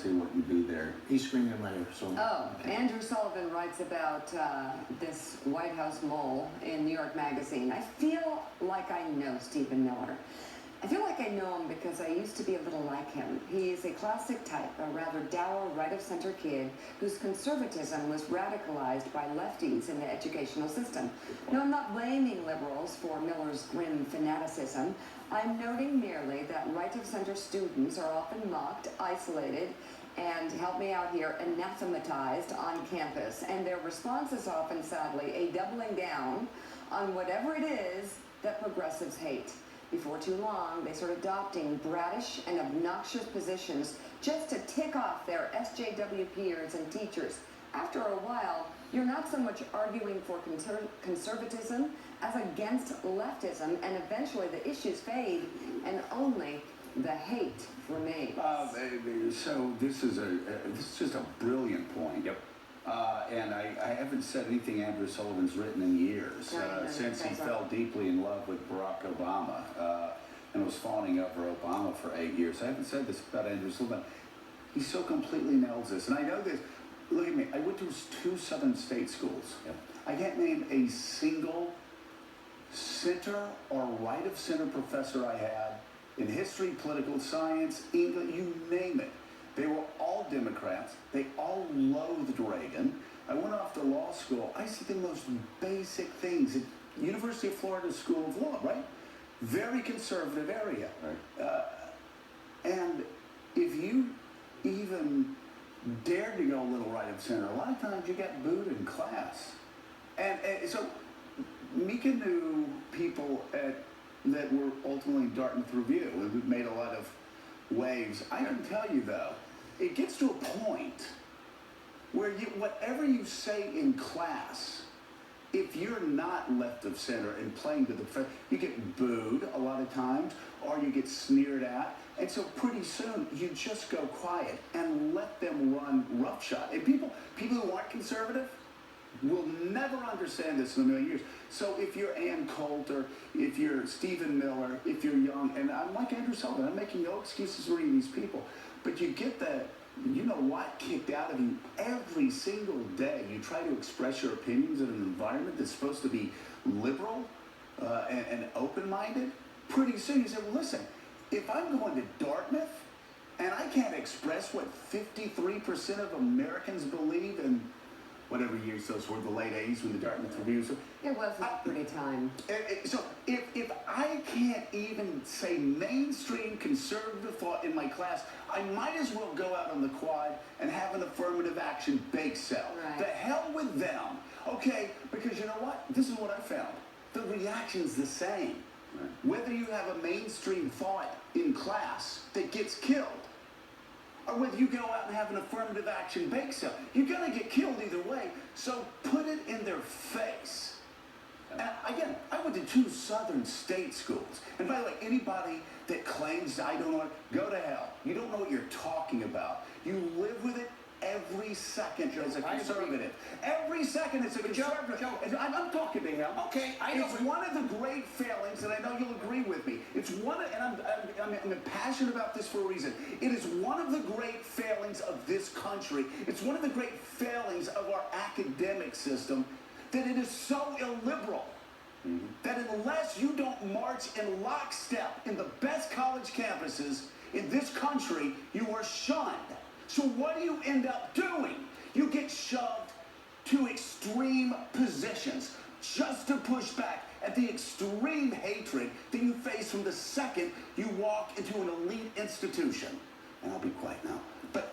to what you do there. He's screening writer, so. Oh, Andrew Sullivan writes about this White House mole in New York Magazine. I feel like I know Stephen Miller. I feel like I know him because I used to be a little like him. He is a classic type, a rather dour right-of-center kid whose conservatism was radicalized by lefties in the educational system. No, I'm not blaming liberals for Miller's grim fanaticism. I'm noting merely that right-of-center students are often mocked, isolated, and, help me out here, anathematized on campus. And their response is often, sadly, a doubling down on whatever it is that progressives hate. Before too long, they start adopting bratish and obnoxious positions just to tick off their SJW peers and teachers. After a while, you're not so much arguing for conservatism as against leftism, and eventually the issues fade and only the hate remains. So this is just a brilliant point. Yep. And I haven't said anything Andrew Sullivan's written in years, since he fell deeply in love with Barack Obama and was fawning over Obama for 8 years. I haven't said this about Andrew Sullivan. He so completely nails this. And I know this. Look at me. I went to 2 Southern state schools. Yep. I can't name a single center or right-of-center professor I had in history, political science, English, you name it. They were all Democrats. They all loathed Reagan. I went off to law school. I said the most basic things at University of Florida School of Law, right? Very conservative area. Right. And if you even dared to go a little right of center, a lot of times you got booed in class. And so Mika knew people that were ultimately Dartmouth Review and made a lot of waves. I can tell you though, it gets to a point where whatever you say in class, if you're not left of center and playing to the front, you get booed a lot of times, or you get sneered at, and so pretty soon you just go quiet and let them run roughshod. And people who aren't conservative will never understand this in a million years. So if you're Ann Coulter, if you're Stephen Miller, if you're young, and I'm like Andrew Sullivan, I'm making no excuses for any of these people, but you get that, you know what, kicked out of you every single day. You try to express your opinions in an environment that's supposed to be liberal and open-minded. Pretty soon you say, well, listen, if I'm going to Dartmouth and I can't express what 53% of Americans believe in whatever years those were, the late 80s when the Dartmouth Review. So it was a pretty time. So if I can't even say mainstream conservative thought in my class, I might as well go out on the quad and have an affirmative action bake sale. Right. The hell with them. Okay, because you know what? This is what I found. The reaction's the same. Right. Whether you have a mainstream thought in class that gets killed, or whether you go out and have an affirmative action bake sale, you're going to get killed either way. So put it in their face. And again, I went to 2 Southern state schools. And by the way, anybody that claims I don't know, go to hell. You don't know what you're talking about. You live with it every second as a conservative. Every second as a conservative. I'm talking to him. Okay, It's one of the great failings, and I know you'll agree with me. It's one of, and I'm passionate about this for a reason. It is one of the great failings of this country. It's one of the great failings of our academic system that it is so illiberal. Mm-hmm. That unless you don't march in lockstep in the best college campuses in this country, you are shunned. So what do you end up doing? You get shoved to extreme positions just to push back at the extreme hatred that you face from the second you walk into an elite institution. And I'll be quiet now. But